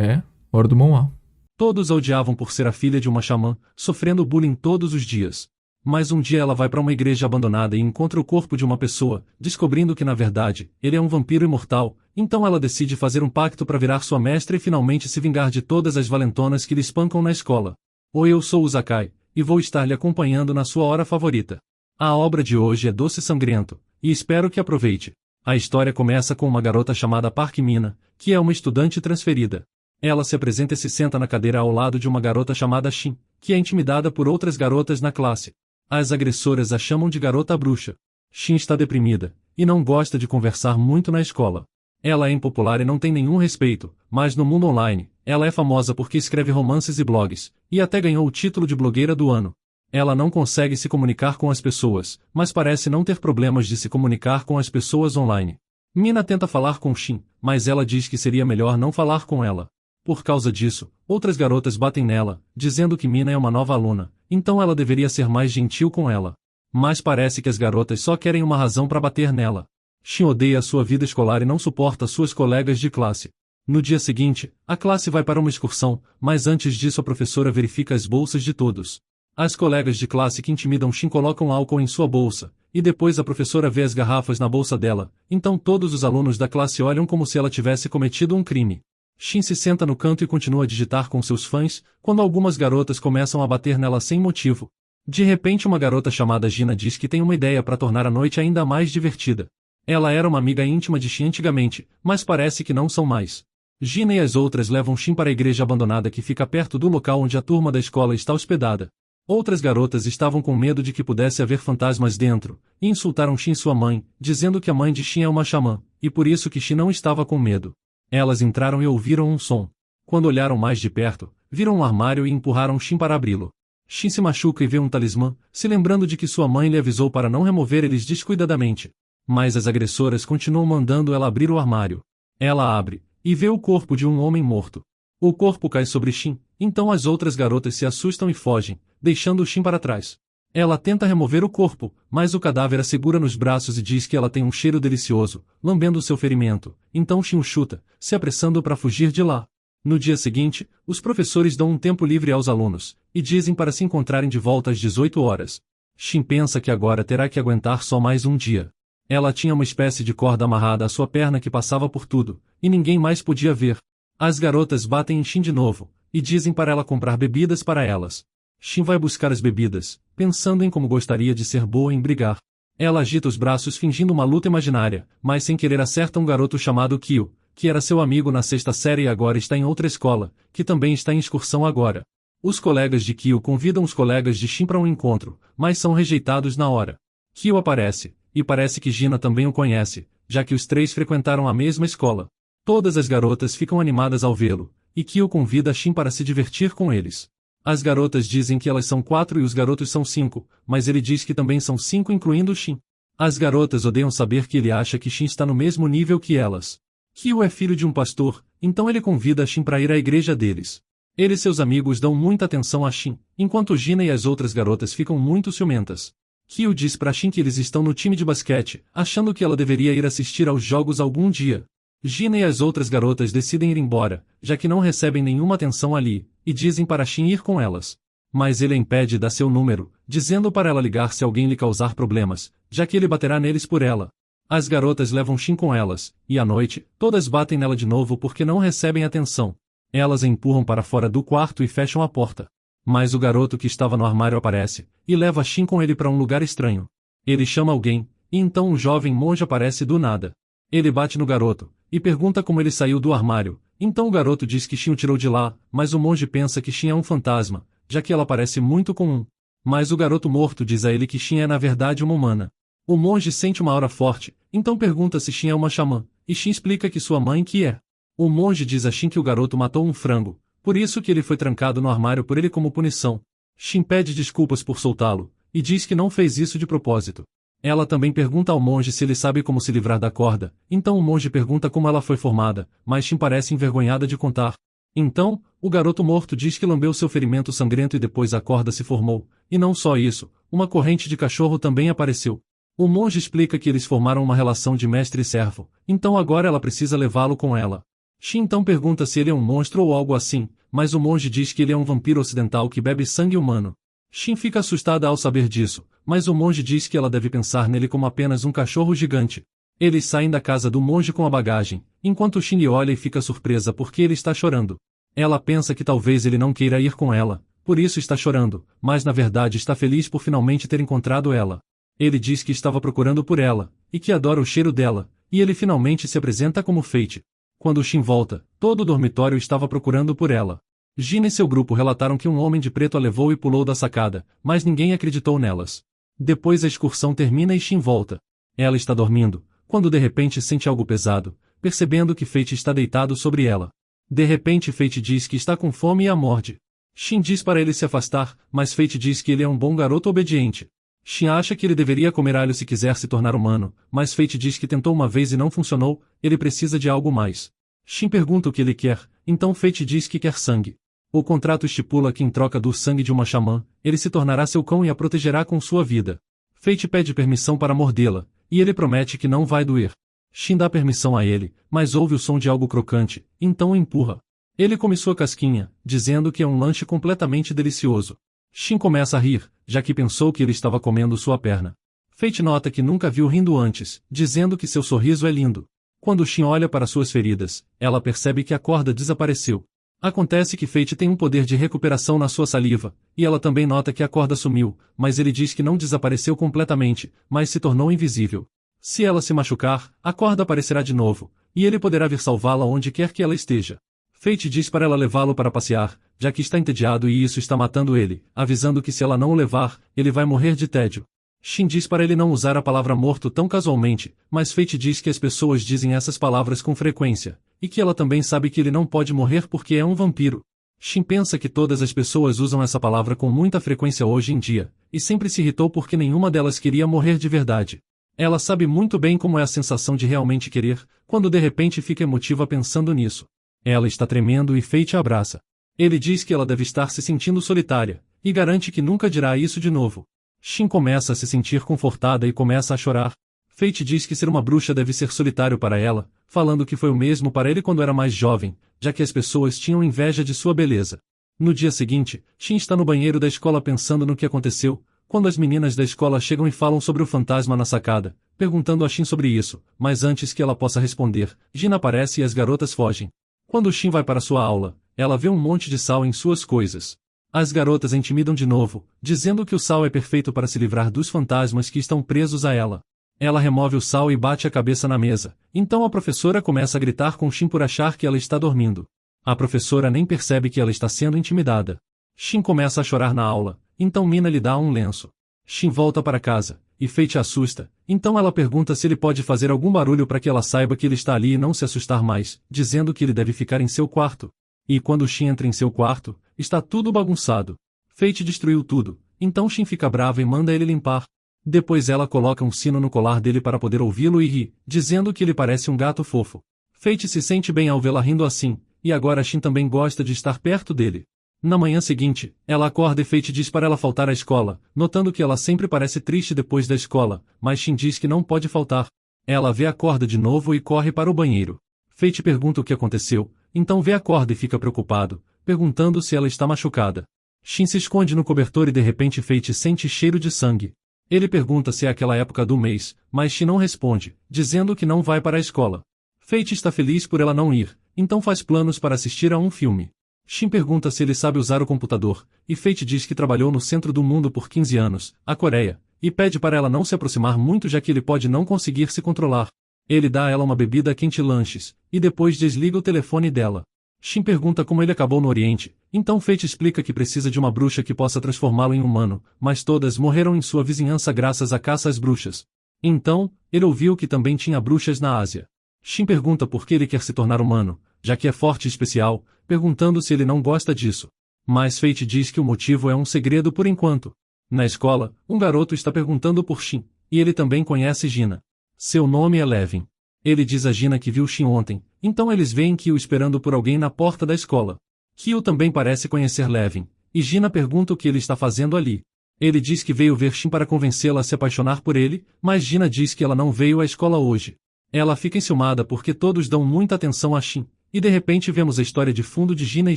É, hora do Moá. Todos a odiavam por ser a filha de uma xamã, sofrendo bullying todos os dias. Mas um dia ela vai para uma igreja abandonada e encontra o corpo de uma pessoa, descobrindo que na verdade, ele é um vampiro imortal. Então ela decide fazer um pacto para virar sua mestra e finalmente se vingar de todas as valentonas que lhe espancam na escola. Oi, eu sou o Zakai, e vou estar lhe acompanhando na sua hora favorita. A obra de hoje é doce e sangrento, e espero que aproveite. A história começa com uma garota chamada Park Mina, que é uma estudante transferida. Ela se apresenta e se senta na cadeira ao lado de uma garota chamada Shin, que é intimidada por outras garotas na classe. As agressoras a chamam de garota bruxa. Shin está deprimida, e não gosta de conversar muito na escola. Ela é impopular e não tem nenhum respeito, mas no mundo online, ela é famosa porque escreve romances e blogs, e até ganhou o título de blogueira do ano. Ela não consegue se comunicar com as pessoas, mas parece não ter problemas de se comunicar com as pessoas online. Mina tenta falar com Shin, mas ela diz que seria melhor não falar com ela. Por causa disso, outras garotas batem nela, dizendo que Mina é uma nova aluna, então ela deveria ser mais gentil com ela. Mas parece que as garotas só querem uma razão para bater nela. Shin odeia a sua vida escolar e não suporta suas colegas de classe. No dia seguinte, a classe vai para uma excursão, mas antes disso a professora verifica as bolsas de todos. As colegas de classe que intimidam Shin colocam álcool em sua bolsa, e depois a professora vê as garrafas na bolsa dela, então todos os alunos da classe olham como se ela tivesse cometido um crime. Shin se senta no canto e continua a digitar com seus fãs, quando algumas garotas começam a bater nela sem motivo. De repente uma garota chamada Gina diz que tem uma ideia para tornar a noite ainda mais divertida. Ela era uma amiga íntima de Shin antigamente, mas parece que não são mais. Gina e as outras levam Shin para a igreja abandonada que fica perto do local onde a turma da escola está hospedada. Outras garotas estavam com medo de que pudesse haver fantasmas dentro, e insultaram Shin e sua mãe, dizendo que a mãe de Shin é uma xamã, e por isso que Shin não estava com medo. Elas entraram e ouviram um som. Quando olharam mais de perto, viram um armário e empurraram Shin para abri-lo. Shin se machuca e vê um talismã, se lembrando de que sua mãe lhe avisou para não remover eles descuidadamente. Mas as agressoras continuam mandando ela abrir o armário. Ela abre, e vê o corpo de um homem morto. O corpo cai sobre Shin, então as outras garotas se assustam e fogem, deixando Shin para trás. Ela tenta remover o corpo, mas o cadáver a segura nos braços e diz que ela tem um cheiro delicioso, lambendo seu ferimento, então Shin o chuta, se apressando para fugir de lá. No dia seguinte, os professores dão um tempo livre aos alunos, e dizem para se encontrarem de volta às 18 horas. Shin pensa que agora terá que aguentar só mais um dia. Ela tinha uma espécie de corda amarrada à sua perna que passava por tudo, e ninguém mais podia ver. As garotas batem em Shin de novo, e dizem para ela comprar bebidas para elas. Shin vai buscar as bebidas, pensando em como gostaria de ser boa em brigar. Ela agita os braços fingindo uma luta imaginária, mas sem querer acerta um garoto chamado Kyo, que era seu amigo na sexta série e agora está em outra escola, que também está em excursão agora. Os colegas de Kyo convidam os colegas de Shin para um encontro, mas são rejeitados na hora. Kyo aparece, e parece que Gina também o conhece, já que os três frequentaram a mesma escola. Todas as garotas ficam animadas ao vê-lo, e Kyo convida Shin para se divertir com eles. As garotas dizem que elas são 4 e os garotos são 5, mas ele diz que também são 5 incluindo Shin. As garotas odeiam saber que ele acha que Shin está no mesmo nível que elas. Kyo é filho de um pastor, então ele convida Shin para ir à igreja deles. Ele e seus amigos dão muita atenção a Shin, enquanto Gina e as outras garotas ficam muito ciumentas. Kyo diz para Shin que eles estão no time de basquete, achando que ela deveria ir assistir aos jogos algum dia. Gina e as outras garotas decidem ir embora, já que não recebem nenhuma atenção ali, e dizem para Shin ir com elas. Mas ele a impede e dá seu número, dizendo para ela ligar se alguém lhe causar problemas, já que ele baterá neles por ela. As garotas levam Shin com elas, e à noite, todas batem nela de novo porque não recebem atenção. Elas a empurram para fora do quarto e fecham a porta. Mas o garoto que estava no armário aparece, e leva Shin com ele para um lugar estranho. Ele chama alguém, e então um jovem monge aparece do nada. Ele bate no garoto, e pergunta como ele saiu do armário, então o garoto diz que Shin o tirou de lá, mas o monge pensa que Shin é um fantasma, já que ela parece muito comum. Mas o garoto morto diz a ele que Shin é na verdade uma humana. O monge sente uma aura forte, então pergunta se Shin é uma xamã, e Shin explica que sua mãe que é. O monge diz a Shin que o garoto matou um frango, por isso que ele foi trancado no armário por ele como punição. Shin pede desculpas por soltá-lo, e diz que não fez isso de propósito. Ela também pergunta ao monge se ele sabe como se livrar da corda, então o monge pergunta como ela foi formada, mas Shin parece envergonhada de contar. Então, o garoto morto diz que lambeu seu ferimento sangrento e depois a corda se formou, e não só isso, uma corrente de cachorro também apareceu. O monge explica que eles formaram uma relação de mestre e servo, então agora ela precisa levá-lo com ela. Shin então pergunta se ele é um monstro ou algo assim, mas o monge diz que ele é um vampiro ocidental que bebe sangue humano. Shin fica assustada ao saber disso, mas o monge diz que ela deve pensar nele como apenas um cachorro gigante. Eles saem da casa do monge com a bagagem, enquanto Shin olha e fica surpresa porque ele está chorando. Ela pensa que talvez ele não queira ir com ela, por isso está chorando, mas na verdade está feliz por finalmente ter encontrado ela. Ele diz que estava procurando por ela, e que adora o cheiro dela, e ele finalmente se apresenta como Fate. Quando Shin volta, todo o dormitório estava procurando por ela. Gina e seu grupo relataram que um homem de preto a levou e pulou da sacada, mas ninguém acreditou nelas. Depois a excursão termina e Shin volta. Ela está dormindo, quando de repente sente algo pesado, percebendo que Fate está deitado sobre ela. De repente Fate diz que está com fome e a morde. Shin diz para ele se afastar, mas Fate diz que ele é um bom garoto obediente. Shin acha que ele deveria comer alho se quiser se tornar humano, mas Fate diz que tentou uma vez e não funcionou, ele precisa de algo mais. Shin pergunta o que ele quer, então Fate diz que quer sangue. O contrato estipula que em troca do sangue de uma xamã, ele se tornará seu cão e a protegerá com sua vida. Fate pede permissão para mordê-la, e ele promete que não vai doer. Shin dá permissão a ele, mas ouve o som de algo crocante, então o empurra. Ele come sua casquinha, dizendo que é um lanche completamente delicioso. Shin começa a rir, já que pensou que ele estava comendo sua perna. Fate nota que nunca viu rindo antes, dizendo que seu sorriso é lindo. Quando Shin olha para suas feridas, ela percebe que a corda desapareceu. Acontece que Fate tem um poder de recuperação na sua saliva, e ela também nota que a corda sumiu, mas ele diz que não desapareceu completamente, mas se tornou invisível. Se ela se machucar, a corda aparecerá de novo, e ele poderá vir salvá-la onde quer que ela esteja. Fate diz para ela levá-lo para passear, já que está entediado e isso está matando ele, avisando que se ela não o levar, ele vai morrer de tédio. Shin diz para ele não usar a palavra morto tão casualmente, mas Fate diz que as pessoas dizem essas palavras com frequência, e que ela também sabe que ele não pode morrer porque é um vampiro. Shin pensa que todas as pessoas usam essa palavra com muita frequência hoje em dia, e sempre se irritou porque nenhuma delas queria morrer de verdade. Ela sabe muito bem como é a sensação de realmente querer, quando de repente fica emotiva pensando nisso. Ela está tremendo e Fate a abraça. Ele diz que ela deve estar se sentindo solitária, e garante que nunca dirá isso de novo. Shin começa a se sentir confortada e começa a chorar. Fate diz que ser uma bruxa deve ser solitário para ela, falando que foi o mesmo para ele quando era mais jovem, já que as pessoas tinham inveja de sua beleza. No dia seguinte, Shin está no banheiro da escola pensando no que aconteceu, quando as meninas da escola chegam e falam sobre o fantasma na sacada, perguntando a Shin sobre isso, mas antes que ela possa responder, Gina aparece e as garotas fogem. Quando Shin vai para sua aula, ela vê um monte de sal em suas coisas. As garotas a intimidam de novo, dizendo que o sal é perfeito para se livrar dos fantasmas que estão presos a ela. Ela remove o sal e bate a cabeça na mesa, então a professora começa a gritar com Shin por achar que ela está dormindo. A professora nem percebe que ela está sendo intimidada. Shin começa a chorar na aula, então Mina lhe dá um lenço. Shin volta para casa, e Fate assusta, então ela pergunta se ele pode fazer algum barulho para que ela saiba que ele está ali e não se assustar mais, dizendo que ele deve ficar em seu quarto. E quando Shin entra em seu quarto, está tudo bagunçado. Fate destruiu tudo, então Shin fica brava e manda ele limpar. Depois ela coloca um sino no colar dele para poder ouvi-lo e ri, dizendo que ele parece um gato fofo. Fate se sente bem ao vê-la rindo assim, e agora Shin também gosta de estar perto dele. Na manhã seguinte, ela acorda e Fate diz para ela faltar à escola, notando que ela sempre parece triste depois da escola, mas Shin diz que não pode faltar. Ela vê a corda de novo e corre para o banheiro. Fate pergunta o que aconteceu, então vê a corda e fica preocupado, perguntando se ela está machucada. Shin se esconde no cobertor e de repente Fate sente cheiro de sangue. Ele pergunta se é aquela época do mês, mas Shin não responde, dizendo que não vai para a escola. Fate está feliz por ela não ir, então faz planos para assistir a um filme. Shin pergunta se ele sabe usar o computador, e Fate diz que trabalhou no centro do mundo por 15 anos, a Coreia, e pede para ela não se aproximar muito já que ele pode não conseguir se controlar. Ele dá a ela uma bebida quente e lanches, e depois desliga o telefone dela. Shin pergunta como ele acabou no Oriente, então Fate explica que precisa de uma bruxa que possa transformá-lo em humano, mas todas morreram em sua vizinhança graças à caça às bruxas. Então, ele ouviu que também tinha bruxas na Ásia. Shin pergunta por que ele quer se tornar humano, já que é forte e especial, perguntando se ele não gosta disso. Mas Fate diz que o motivo é um segredo por enquanto. Na escola, um garoto está perguntando por Shin, e ele também conhece Gina. Seu nome é Levin. Ele diz a Gina que viu Shin ontem, então eles veem Kyo esperando por alguém na porta da escola. Kyo também parece conhecer Levin, e Gina pergunta o que ele está fazendo ali. Ele diz que veio ver Shin para convencê-la a se apaixonar por ele, mas Gina diz que ela não veio à escola hoje. Ela fica enciumada porque todos dão muita atenção a Shin, e de repente vemos a história de fundo de Gina e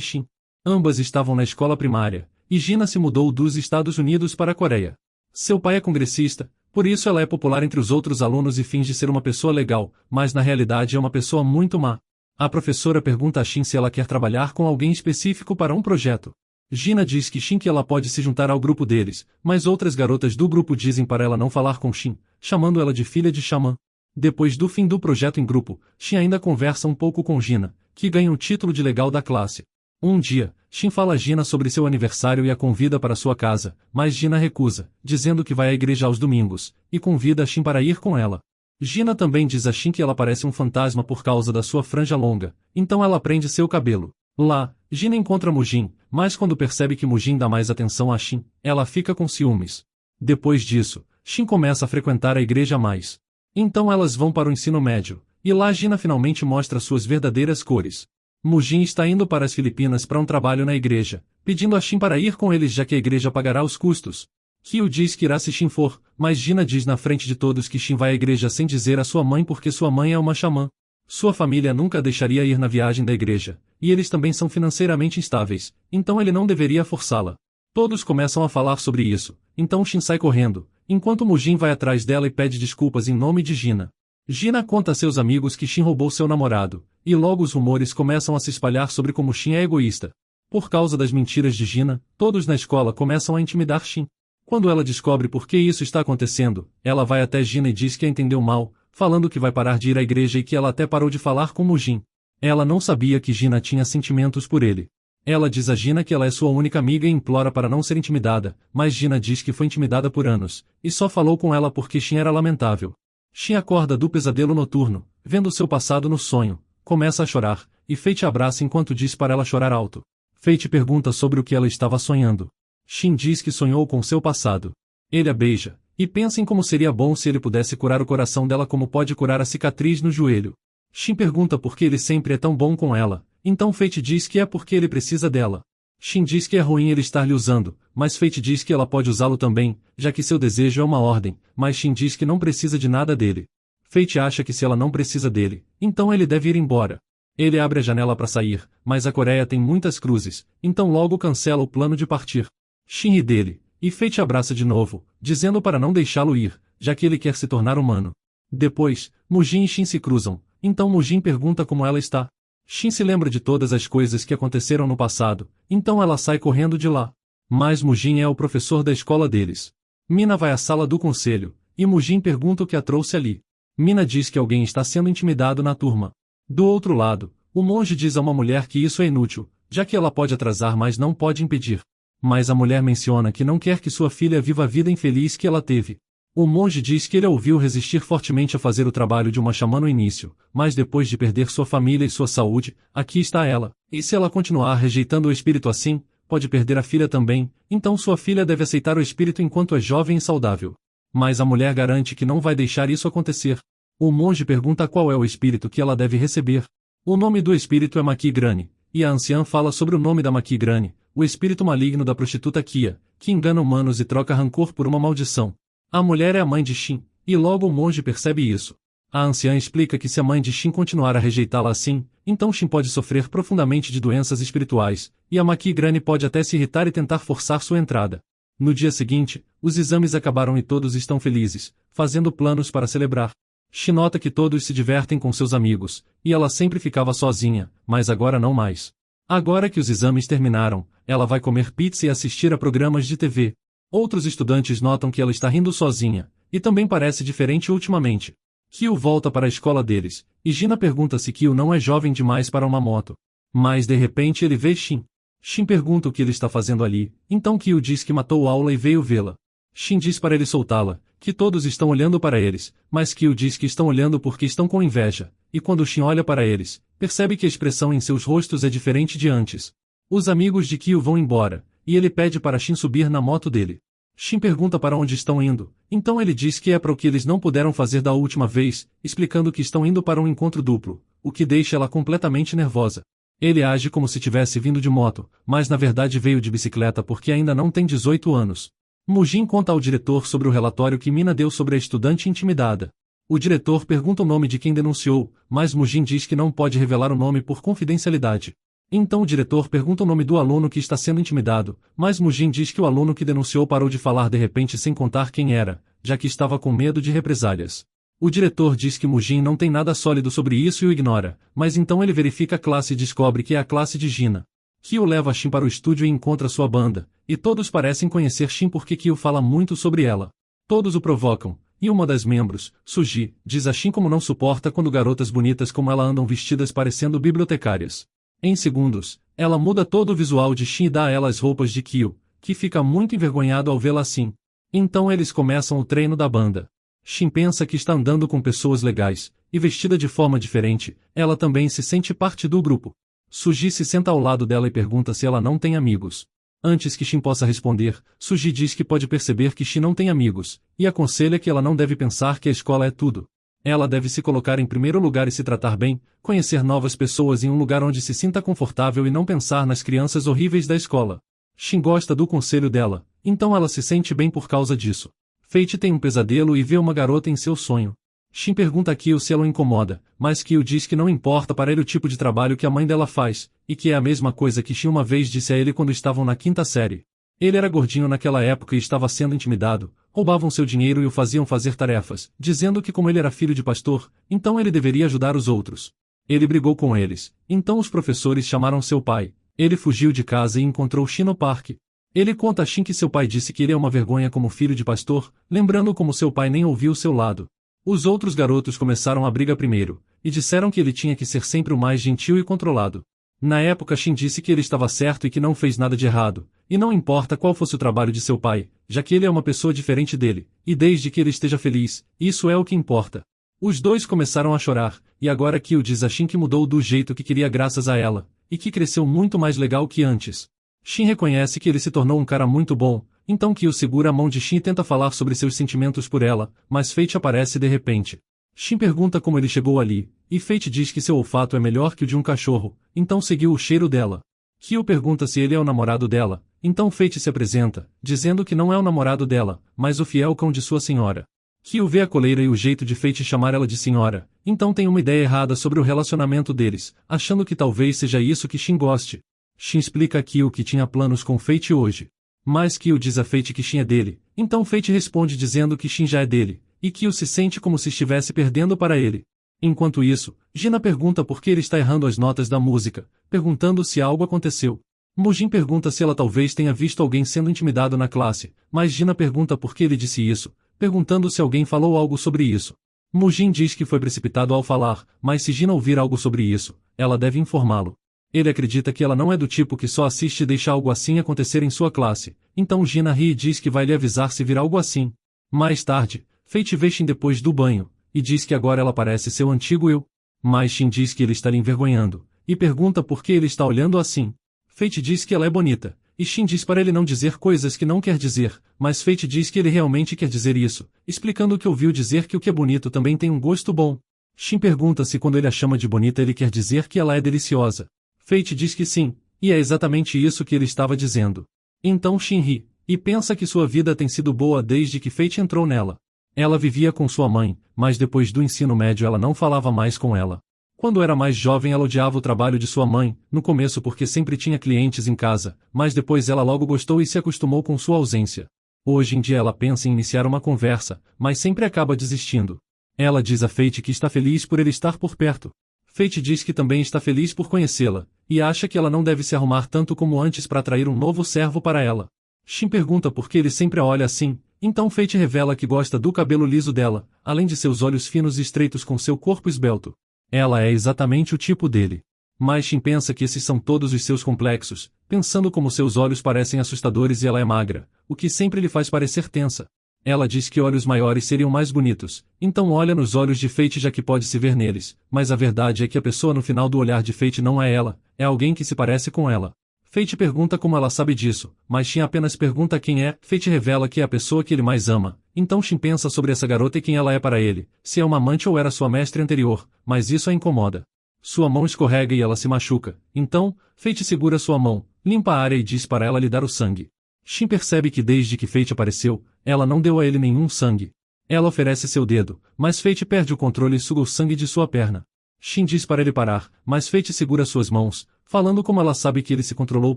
Shin. Ambas estavam na escola primária, e Gina se mudou dos Estados Unidos para a Coreia. Seu pai é congressista, por isso ela é popular entre os outros alunos e finge ser uma pessoa legal, mas na realidade é uma pessoa muito má. A professora pergunta a Shin se ela quer trabalhar com alguém específico para um projeto. Gina diz que Shin que ela pode se juntar ao grupo deles, mas outras garotas do grupo dizem para ela não falar com Shin, chamando ela de filha de xamã. Depois do fim do projeto em grupo, Shin ainda conversa um pouco com Gina, que ganha o título de legal da classe. Um dia, Shin fala a Gina sobre seu aniversário e a convida para sua casa, mas Gina recusa, dizendo que vai à igreja aos domingos, e convida a Shin para ir com ela. Gina também diz a Shin que ela parece um fantasma por causa da sua franja longa, então ela prende seu cabelo. Lá, Gina encontra Mujin, mas quando percebe que Mujin dá mais atenção a Shin, ela fica com ciúmes. Depois disso, Shin começa a frequentar a igreja mais. Então elas vão para o ensino médio, e lá Gina finalmente mostra suas verdadeiras cores. Mujin está indo para as Filipinas para um trabalho na igreja, pedindo a Shin para ir com eles já que a igreja pagará os custos. Kyu diz que irá se Shin for, mas Gina diz na frente de todos que Shin vai à igreja sem dizer a sua mãe porque sua mãe é uma xamã. Sua família nunca a deixaria ir na viagem da igreja, e eles também são financeiramente instáveis, então ele não deveria forçá-la. Todos começam a falar sobre isso, então Shin sai correndo, enquanto Mujin vai atrás dela e pede desculpas em nome de Gina. Gina conta a seus amigos que Shin roubou seu namorado, e logo os rumores começam a se espalhar sobre como Shin é egoísta. Por causa das mentiras de Gina, todos na escola começam a intimidar Shin. Quando ela descobre por que isso está acontecendo, ela vai até Gina e diz que a entendeu mal, falando que vai parar de ir à igreja e que ela até parou de falar com Mujin. Ela não sabia que Gina tinha sentimentos por ele. Ela diz a Gina que ela é sua única amiga e implora para não ser intimidada, mas Gina diz que foi intimidada por anos, e só falou com ela porque Shin era lamentável. Shin acorda do pesadelo noturno, vendo seu passado no sonho, começa a chorar, e Fate abraça enquanto diz para ela chorar alto. Fate pergunta sobre o que ela estava sonhando. Shin diz que sonhou com seu passado. Ele a beija, e pensa em como seria bom se ele pudesse curar o coração dela como pode curar a cicatriz no joelho. Shin pergunta por que ele sempre é tão bom com ela, então Fate diz que é porque ele precisa dela. Shin diz que é ruim ele estar lhe usando, mas Fate diz que ela pode usá-lo também, já que seu desejo é uma ordem, mas Shin diz que não precisa de nada dele. Fate acha que se ela não precisa dele, então ele deve ir embora. Ele abre a janela para sair, mas a Coreia tem muitas cruzes, então logo cancela o plano de partir. Shin ri dele, e Fate abraça de novo, dizendo para não deixá-lo ir, já que ele quer se tornar humano. Depois, Mujin e Shin se cruzam, então Mujin pergunta como ela está. Shin se lembra de todas as coisas que aconteceram no passado, então ela sai correndo de lá. Mas Mujin é o professor da escola deles. Mina vai à sala do conselho, e Mujin pergunta o que a trouxe ali. Mina diz que alguém está sendo intimidado na turma. Do outro lado, o monge diz a uma mulher que isso é inútil, já que ela pode atrasar mas não pode impedir. Mas a mulher menciona que não quer que sua filha viva a vida infeliz que ela teve. O monge diz que ele a ouviu resistir fortemente a fazer o trabalho de uma xamã no início, mas depois de perder sua família e sua saúde, aqui está ela. E se ela continuar rejeitando o espírito assim, pode perder a filha também, então sua filha deve aceitar o espírito enquanto é jovem e saudável. Mas a mulher garante que não vai deixar isso acontecer. O monge pergunta qual é o espírito que ela deve receber. O nome do espírito é Maki Grani, e a anciã fala sobre o nome da Maki Grani, o espírito maligno da prostituta Kia, que engana humanos e troca rancor por uma maldição. A mulher é a mãe de Shin, e logo o monge percebe isso. A anciã explica que se a mãe de Shin continuar a rejeitá-la assim, então Shin pode sofrer profundamente de doenças espirituais, e a Maki Grani pode até se irritar e tentar forçar sua entrada. No dia seguinte, os exames acabaram e todos estão felizes, fazendo planos para celebrar. Shin nota que todos se divertem com seus amigos, e ela sempre ficava sozinha, mas agora não mais. Agora que os exames terminaram, ela vai comer pizza e assistir a programas de TV. Outros estudantes notam que ela está rindo sozinha, e também parece diferente ultimamente. Kyu volta para a escola deles, e Gina pergunta se Kyu não é jovem demais para uma moto. Mas de repente ele vê Shin. Shin pergunta o que ele está fazendo ali, então Kyu diz que matou aula e veio vê-la. Shin diz para ele soltá-la, que todos estão olhando para eles, mas Kyu diz que estão olhando porque estão com inveja, e quando Shin olha para eles, percebe que a expressão em seus rostos é diferente de antes. Os amigos de Kyu vão embora, e ele pede para Shin subir na moto dele. Shin pergunta para onde estão indo, então ele diz que é para o que eles não puderam fazer da última vez, explicando que estão indo para um encontro duplo, o que deixa ela completamente nervosa. Ele age como se tivesse vindo de moto, mas na verdade veio de bicicleta porque ainda não tem 18 anos. Mujin conta ao diretor sobre o relatório que Mina deu sobre a estudante intimidada. O diretor pergunta o nome de quem denunciou, mas Mujin diz que não pode revelar o nome por confidencialidade. Então o diretor pergunta o nome do aluno que está sendo intimidado, mas Mujin diz que o aluno que denunciou parou de falar de repente sem contar quem era, já que estava com medo de represálias. O diretor diz que Mujin não tem nada sólido sobre isso e o ignora, mas então ele verifica a classe e descobre que é a classe de Gina. Kyo leva Shin para o estúdio e encontra sua banda, e todos parecem conhecer Shin porque Kyo fala muito sobre ela. Todos o provocam, e uma das membros, Suji, diz a Shin como não suporta quando garotas bonitas como ela andam vestidas parecendo bibliotecárias. Em segundos, ela muda todo o visual de Shin e dá a ela as roupas de Kyo, que fica muito envergonhado ao vê-la assim. Então eles começam o treino da banda. Shin pensa que está andando com pessoas legais, e vestida de forma diferente, ela também se sente parte do grupo. Suji se senta ao lado dela e pergunta se ela não tem amigos. Antes que Shin possa responder, Suji diz que pode perceber que Shin não tem amigos, e aconselha que ela não deve pensar que a escola é tudo. Ela deve se colocar em primeiro lugar e se tratar bem, conhecer novas pessoas em um lugar onde se sinta confortável e não pensar nas crianças horríveis da escola. Shin gosta do conselho dela, então ela se sente bem por causa disso. Fate tem um pesadelo e vê uma garota em seu sonho. Shin pergunta a Kyo se ela o incomoda, mas Kyo diz que não importa para ele o tipo de trabalho que a mãe dela faz, e que é a mesma coisa que Shin uma vez disse a ele quando estavam na quinta série. Ele era gordinho naquela época e estava sendo intimidado, roubavam seu dinheiro e o faziam fazer tarefas, dizendo que como ele era filho de pastor, então ele deveria ajudar os outros. Ele brigou com eles, então os professores chamaram seu pai. Ele fugiu de casa e encontrou Shin no parque. Ele conta a Shin que seu pai disse que ele é uma vergonha como filho de pastor, lembrando como seu pai nem ouviu seu lado. Os outros garotos começaram a briga primeiro, e disseram que ele tinha que ser sempre o mais gentil e controlado. Na época Shin disse que ele estava certo e que não fez nada de errado, e não importa qual fosse o trabalho de seu pai, já que ele é uma pessoa diferente dele, e desde que ele esteja feliz, isso é o que importa. Os dois começaram a chorar, e agora Kyo diz a Shin que mudou do jeito que queria graças a ela, e que cresceu muito mais legal que antes. Shin reconhece que ele se tornou um cara muito bom, então Kyo segura a mão de Shin e tenta falar sobre seus sentimentos por ela, mas Fate aparece de repente. Shin pergunta como ele chegou ali, e Fate diz que seu olfato é melhor que o de um cachorro, então seguiu o cheiro dela. Kyo pergunta se ele é o namorado dela, então Fate se apresenta, dizendo que não é o namorado dela, mas o fiel cão de sua senhora. Kyo vê a coleira e o jeito de Fate chamar ela de senhora, então tem uma ideia errada sobre o relacionamento deles, achando que talvez seja isso que Shin goste. Shin explica a Kyo que tinha planos com Fate hoje. Mas Kyo diz a Fate que Shin é dele, então Fate responde dizendo que Shin já é dele, e Kyo se sente como se estivesse perdendo para ele. Enquanto isso, Gina pergunta por que ele está errando as notas da música, perguntando se algo aconteceu. Mujin pergunta se ela talvez tenha visto alguém sendo intimidado na classe, mas Gina pergunta por que ele disse isso, perguntando se alguém falou algo sobre isso. Mujin diz que foi precipitado ao falar, mas se Gina ouvir algo sobre isso, ela deve informá-lo. Ele acredita que ela não é do tipo que só assiste e deixa algo assim acontecer em sua classe, então Gina ri e diz que vai lhe avisar se vir algo assim. Mais tarde, Fate vê Shin depois do banho, e diz que agora ela parece seu antigo eu. Mas Shin diz que ele está lhe envergonhando, e pergunta por que ele está olhando assim. Fate diz que ela é bonita, e Shin diz para ele não dizer coisas que não quer dizer, mas Fate diz que ele realmente quer dizer isso, explicando que ouviu dizer que o que é bonito também tem um gosto bom. Shin pergunta se quando ele a chama de bonita ele quer dizer que ela é deliciosa. Fate diz que sim, e é exatamente isso que ele estava dizendo. Então Shin ri, e pensa que sua vida tem sido boa desde que Fate entrou nela. Ela vivia com sua mãe, mas depois do ensino médio ela não falava mais com ela. Quando era mais jovem ela odiava o trabalho de sua mãe, no começo porque sempre tinha clientes em casa, mas depois ela logo gostou e se acostumou com sua ausência. Hoje em dia ela pensa em iniciar uma conversa, mas sempre acaba desistindo. Ela diz a Fate que está feliz por ele estar por perto. Fate diz que também está feliz por conhecê-la, e acha que ela não deve se arrumar tanto como antes para atrair um novo servo para ela. Shin pergunta por que ele sempre a olha assim, então Fate revela que gosta do cabelo liso dela, além de seus olhos finos e estreitos com seu corpo esbelto. Ela é exatamente o tipo dele. Mas Shin pensa que esses são todos os seus complexos, pensando como seus olhos parecem assustadores e ela é magra, o que sempre lhe faz parecer tensa. Ela diz que olhos maiores seriam mais bonitos, então olha nos olhos de Fate já que pode se ver neles, mas a verdade é que a pessoa no final do olhar de Fate não é ela, é alguém que se parece com ela. Fate pergunta como ela sabe disso, mas Shin apenas pergunta quem é. Fate revela que é a pessoa que ele mais ama, então Shin pensa sobre essa garota e quem ela é para ele, se é uma amante ou era sua mestre anterior, mas isso a incomoda. Sua mão escorrega e ela se machuca, então, Fate segura sua mão, limpa a área e diz para ela lhe dar o sangue. Shin percebe que desde que Fate apareceu, ela não deu a ele nenhum sangue. Ela oferece seu dedo, mas Fate perde o controle e suga o sangue de sua perna. Shin diz para ele parar, mas Fate segura suas mãos, falando como ela sabe que ele se controlou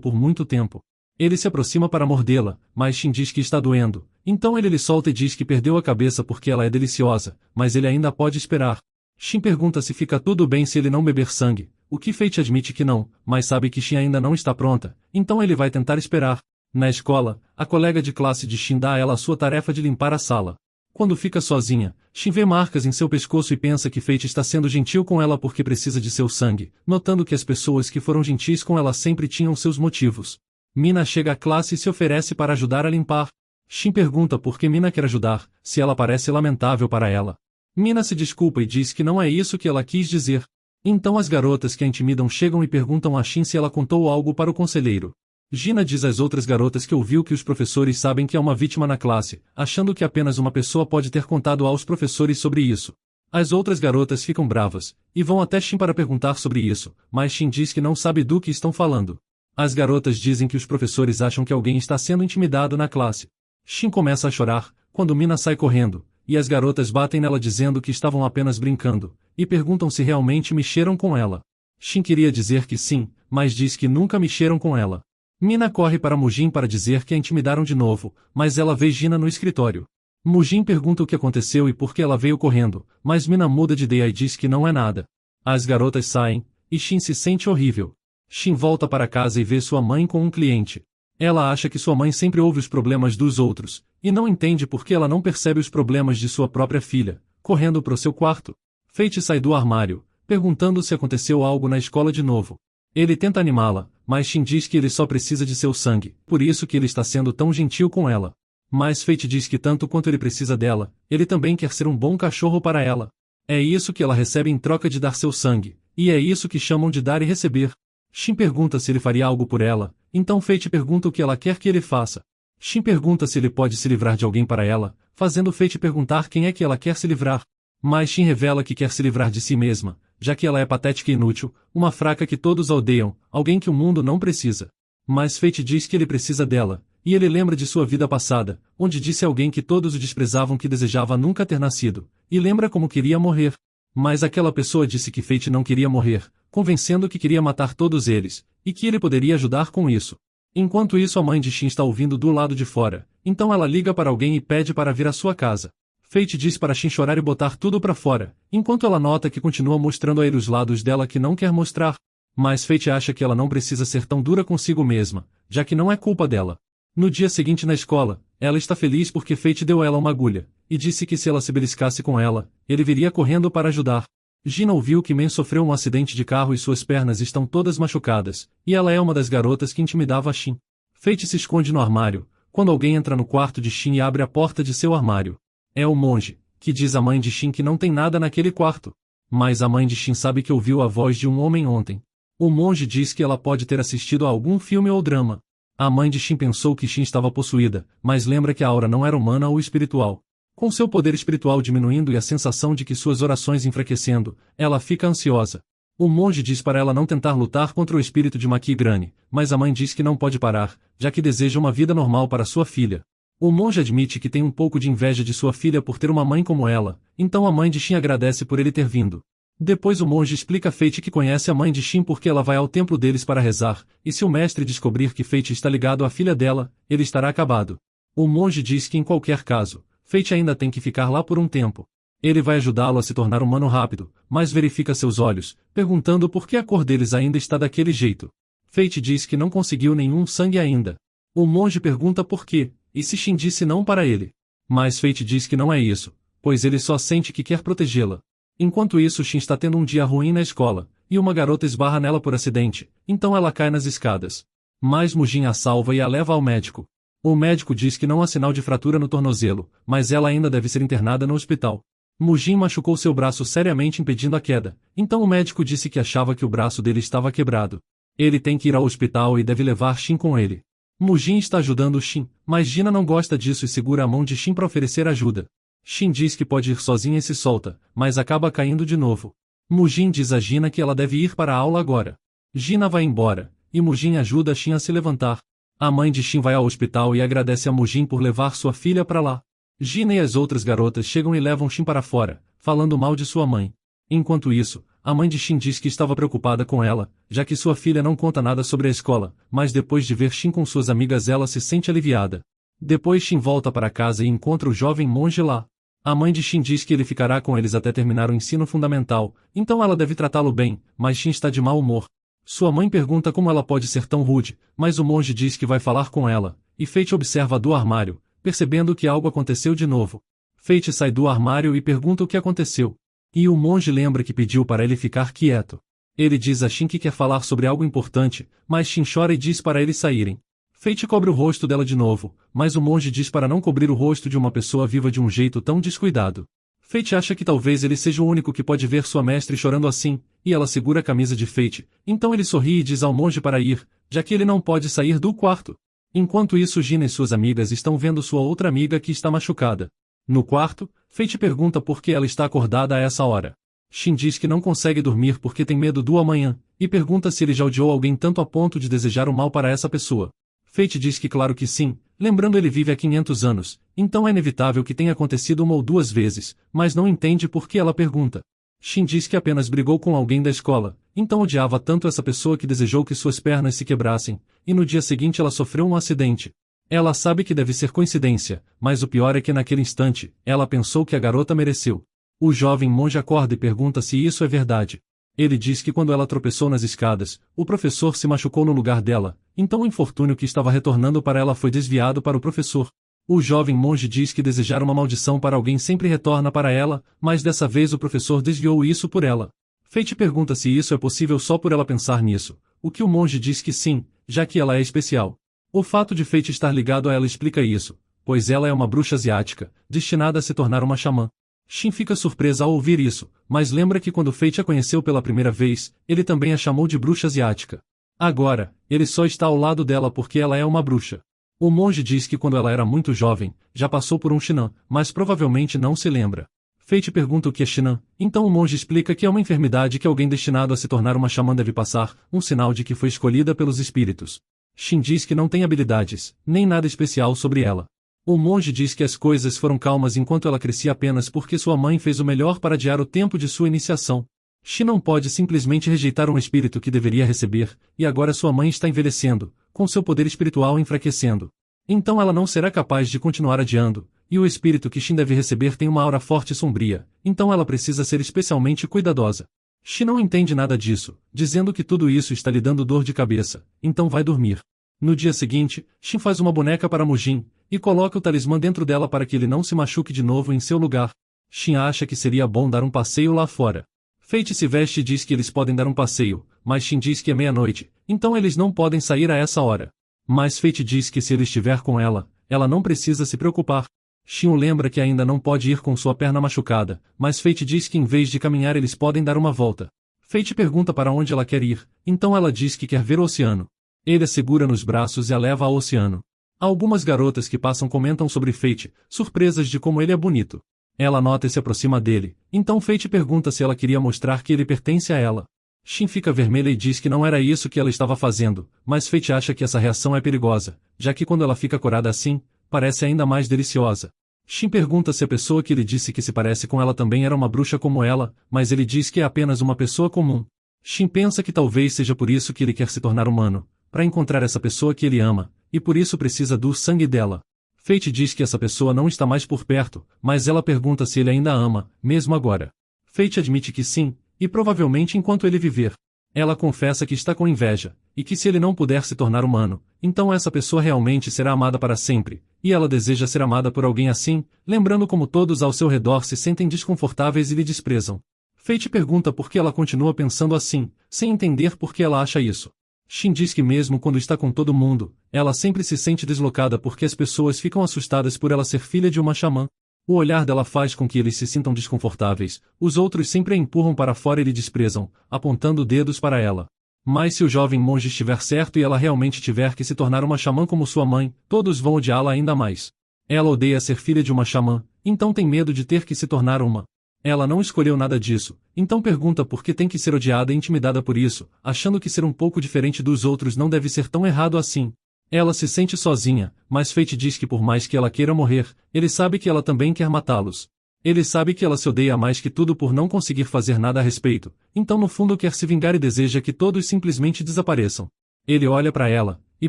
por muito tempo. Ele se aproxima para mordê-la, mas Shin diz que está doendo. Então ele lhe solta e diz que perdeu a cabeça porque ela é deliciosa, mas ele ainda pode esperar. Shin pergunta se fica tudo bem se ele não beber sangue, o que Fate admite que não, mas sabe que Shin ainda não está pronta, então ele vai tentar esperar. Na escola, a colega de classe de Shin dá a ela a sua tarefa de limpar a sala. Quando fica sozinha, Shin vê marcas em seu pescoço e pensa que Fate está sendo gentil com ela porque precisa de seu sangue, notando que as pessoas que foram gentis com ela sempre tinham seus motivos. Mina chega à classe e se oferece para ajudar a limpar. Shin pergunta por que Mina quer ajudar, se ela parece lamentável para ela. Mina se desculpa e diz que não é isso que ela quis dizer. Então as garotas que a intimidam chegam e perguntam a Shin se ela contou algo para o conselheiro. Gina diz às outras garotas que ouviu que os professores sabem que há uma vítima na classe, achando que apenas uma pessoa pode ter contado aos professores sobre isso. As outras garotas ficam bravas, e vão até Shin para perguntar sobre isso, mas Shin diz que não sabe do que estão falando. As garotas dizem que os professores acham que alguém está sendo intimidado na classe. Shin começa a chorar, quando Mina sai correndo, e as garotas batem nela dizendo que estavam apenas brincando, e perguntam se realmente mexeram com ela. Shin queria dizer que sim, mas diz que nunca mexeram com ela. Mina corre para Mujin para dizer que a intimidaram de novo, mas ela vê Gina no escritório. Mujin pergunta o que aconteceu e por que ela veio correndo, mas Mina muda de ideia e diz que não é nada. As garotas saem, e Shin se sente horrível. Shin volta para casa e vê sua mãe com um cliente. Ela acha que sua mãe sempre ouve os problemas dos outros, e não entende por que ela não percebe os problemas de sua própria filha, correndo para o seu quarto. Fate sai do armário, perguntando se aconteceu algo na escola de novo. Ele tenta animá-la, mas Shin diz que ele só precisa de seu sangue, por isso que ele está sendo tão gentil com ela. Mas Fate diz que tanto quanto ele precisa dela, ele também quer ser um bom cachorro para ela. É isso que ela recebe em troca de dar seu sangue, e é isso que chamam de dar e receber. Shin pergunta se ele faria algo por ela, então Fate pergunta o que ela quer que ele faça. Shin pergunta se ele pode se livrar de alguém para ela, fazendo Fate perguntar quem é que ela quer se livrar. Mas Shin revela que quer se livrar de si mesma, já que ela é patética e inútil, uma fraca que todos odeiam, alguém que o mundo não precisa. Mas Fate diz que ele precisa dela, e ele lembra de sua vida passada, onde disse a alguém que todos o desprezavam que desejava nunca ter nascido, e lembra como queria morrer. Mas aquela pessoa disse que Fate não queria morrer, convencendo que queria matar todos eles, e que ele poderia ajudar com isso. Enquanto isso a mãe de Shin está ouvindo do lado de fora, então ela liga para alguém e pede para vir à sua casa. Fate diz para Shin chorar e botar tudo para fora, enquanto ela nota que continua mostrando a ele os lados dela que não quer mostrar. Mas Fate acha que ela não precisa ser tão dura consigo mesma, já que não é culpa dela. No dia seguinte na escola, ela está feliz porque Fate deu a ela uma agulha, e disse que se ela se beliscasse com ela, ele viria correndo para ajudar. Gina ouviu que Men sofreu um acidente de carro e suas pernas estão todas machucadas, e ela é uma das garotas que intimidava Shin. Fate se esconde no armário, quando alguém entra no quarto de Shin e abre a porta de seu armário. É o monge, que diz à mãe de Shin que não tem nada naquele quarto. Mas a mãe de Shin sabe que ouviu a voz de um homem ontem. O monge diz que ela pode ter assistido a algum filme ou drama. A mãe de Shin pensou que Shin estava possuída, mas lembra que a aura não era humana ou espiritual. Com seu poder espiritual diminuindo e a sensação de que suas orações enfraquecendo, ela fica ansiosa. O monge diz para ela não tentar lutar contra o espírito de Maki Grani, mas a mãe diz que não pode parar, já que deseja uma vida normal para sua filha. O monge admite que tem um pouco de inveja de sua filha por ter uma mãe como ela, então a mãe de Shin agradece por ele ter vindo. Depois o monge explica a Fate que conhece a mãe de Shin porque ela vai ao templo deles para rezar, e se o mestre descobrir que Fate está ligado à filha dela, ele estará acabado. O monge diz que em qualquer caso, Fate ainda tem que ficar lá por um tempo. Ele vai ajudá-lo a se tornar humano rápido, mas verifica seus olhos, perguntando por que a cor deles ainda está daquele jeito. Fate diz que não conseguiu nenhum sangue ainda. O monge pergunta por quê, e se Shin disse não para ele. Mas Fate diz que não é isso, pois ele só sente que quer protegê-la. Enquanto isso Shin está tendo um dia ruim na escola, e uma garota esbarra nela por acidente, então ela cai nas escadas. Mas Mujin a salva e a leva ao médico. O médico diz que não há sinal de fratura no tornozelo, mas ela ainda deve ser internada no hospital. Mujin machucou seu braço seriamente impedindo a queda, então o médico disse que achava que o braço dele estava quebrado. Ele tem que ir ao hospital e deve levar Shin com ele. Mujin está ajudando Shin, mas Gina não gosta disso e segura a mão de Shin para oferecer ajuda. Shin diz que pode ir sozinha e se solta, mas acaba caindo de novo. Mujin diz a Gina que ela deve ir para a aula agora. Gina vai embora, e Mujin ajuda Shin a se levantar. A mãe de Shin vai ao hospital e agradece a Mujin por levar sua filha para lá. Gina e as outras garotas chegam e levam Shin para fora, falando mal de sua mãe. Enquanto isso, a mãe de Shin diz que estava preocupada com ela, já que sua filha não conta nada sobre a escola, mas depois de ver Shin com suas amigas ela se sente aliviada. Depois Shin volta para casa e encontra o jovem monge lá. A mãe de Shin diz que ele ficará com eles até terminar o ensino fundamental, então ela deve tratá-lo bem, mas Shin está de mau humor. Sua mãe pergunta como ela pode ser tão rude, mas o monge diz que vai falar com ela, e Fate observa do armário, percebendo que algo aconteceu de novo. Fate sai do armário e pergunta o que aconteceu. E o monge lembra que pediu para ele ficar quieto. Ele diz a Shin que quer falar sobre algo importante, mas Shin chora e diz para eles saírem. Fate cobre o rosto dela de novo, mas o monge diz para não cobrir o rosto de uma pessoa viva de um jeito tão descuidado. Fate acha que talvez ele seja o único que pode ver sua mestre chorando assim, e ela segura a camisa de Fate, então ele sorri e diz ao monge para ir, já que ele não pode sair do quarto. Enquanto isso Gina e suas amigas estão vendo sua outra amiga que está machucada. No quarto, Fate pergunta por que ela está acordada a essa hora. Shin diz que não consegue dormir porque tem medo do amanhã, e pergunta se ele já odiou alguém tanto a ponto de desejar o mal para essa pessoa. Fate diz que claro que sim, lembrando ele vive há 500 anos, então é inevitável que tenha acontecido uma ou duas vezes, mas não entende por que ela pergunta. Shin diz que apenas brigou com alguém da escola, então odiava tanto essa pessoa que desejou que suas pernas se quebrassem, e no dia seguinte ela sofreu um acidente. Ela sabe que deve ser coincidência, mas o pior é que naquele instante, ela pensou que a garota mereceu. O jovem monge acorda e pergunta se isso é verdade. Ele diz que quando ela tropeçou nas escadas, o professor se machucou no lugar dela, então o infortúnio que estava retornando para ela foi desviado para o professor. O jovem monge diz que desejar uma maldição para alguém sempre retorna para ela, mas dessa vez o professor desviou isso por ela. Fate pergunta se isso é possível só por ela pensar nisso, o que o monge diz que sim, já que ela é especial. O fato de Fate estar ligado a ela explica isso, pois ela é uma bruxa asiática, destinada a se tornar uma xamã. Shin fica surpresa ao ouvir isso, mas lembra que quando Fate a conheceu pela primeira vez, ele também a chamou de bruxa asiática. Agora, ele só está ao lado dela porque ela é uma bruxa. O monge diz que quando ela era muito jovem, já passou por um Shinan, mas provavelmente não se lembra. Fate pergunta o que é Shinan, então o monge explica que é uma enfermidade que alguém destinado a se tornar uma xamã deve passar, um sinal de que foi escolhida pelos espíritos. Shin diz que não tem habilidades, nem nada especial sobre ela. O monge diz que as coisas foram calmas enquanto ela crescia apenas porque sua mãe fez o melhor para adiar o tempo de sua iniciação. Shin não pode simplesmente rejeitar um espírito que deveria receber, e agora sua mãe está envelhecendo, com seu poder espiritual enfraquecendo. Então ela não será capaz de continuar adiando, e o espírito que Shin deve receber tem uma aura forte e sombria, então ela precisa ser especialmente cuidadosa. Shin não entende nada disso, dizendo que tudo isso está lhe dando dor de cabeça, então vai dormir. No dia seguinte, Shin faz uma boneca para Mujin, e coloca o talismã dentro dela para que ele não se machuque de novo em seu lugar. Shin acha que seria bom dar um passeio lá fora. Fate se veste e diz que eles podem dar um passeio, mas Shin diz que é meia-noite, então eles não podem sair a essa hora. Mas Fate diz que se ele estiver com ela, ela não precisa se preocupar. Shin lembra que ainda não pode ir com sua perna machucada, mas Fate diz que em vez de caminhar eles podem dar uma volta. Fate pergunta para onde ela quer ir, então ela diz que quer ver o oceano. Ele a segura nos braços e a leva ao oceano. Algumas garotas que passam comentam sobre Fate, surpresas de como ele é bonito. Ela nota e se aproxima dele, então Fate pergunta se ela queria mostrar que ele pertence a ela. Shin fica vermelha e diz que não era isso que ela estava fazendo, mas Fate acha que essa reação é perigosa, já que quando ela fica corada assim, parece ainda mais deliciosa. Shin pergunta se a pessoa que ele disse que se parece com ela também era uma bruxa como ela, mas ele diz que é apenas uma pessoa comum. Shin pensa que talvez seja por isso que ele quer se tornar humano, para encontrar essa pessoa que ele ama, e por isso precisa do sangue dela. Fate diz que essa pessoa não está mais por perto, mas ela pergunta se ele ainda a ama, mesmo agora. Fate admite que sim, e provavelmente enquanto ele viver. Ela confessa que está com inveja, e que se ele não puder se tornar humano, então essa pessoa realmente será amada para sempre, e ela deseja ser amada por alguém assim, lembrando como todos ao seu redor se sentem desconfortáveis e lhe desprezam. Fate pergunta por que ela continua pensando assim, sem entender por que ela acha isso. Shin diz que mesmo quando está com todo mundo, ela sempre se sente deslocada porque as pessoas ficam assustadas por ela ser filha de uma xamã. O olhar dela faz com que eles se sintam desconfortáveis, os outros sempre a empurram para fora e lhe desprezam, apontando dedos para ela. Mas se o jovem monge estiver certo e ela realmente tiver que se tornar uma xamã como sua mãe, todos vão odiá-la ainda mais. Ela odeia ser filha de uma xamã, então tem medo de ter que se tornar uma. Ela não escolheu nada disso, então pergunta por que tem que ser odiada e intimidada por isso, achando que ser um pouco diferente dos outros não deve ser tão errado assim. Ela se sente sozinha, mas Fate diz que por mais que ela queira morrer, ele sabe que ela também quer matá-los. Ele sabe que ela se odeia mais que tudo por não conseguir fazer nada a respeito, então no fundo quer se vingar e deseja que todos simplesmente desapareçam. Ele olha para ela, e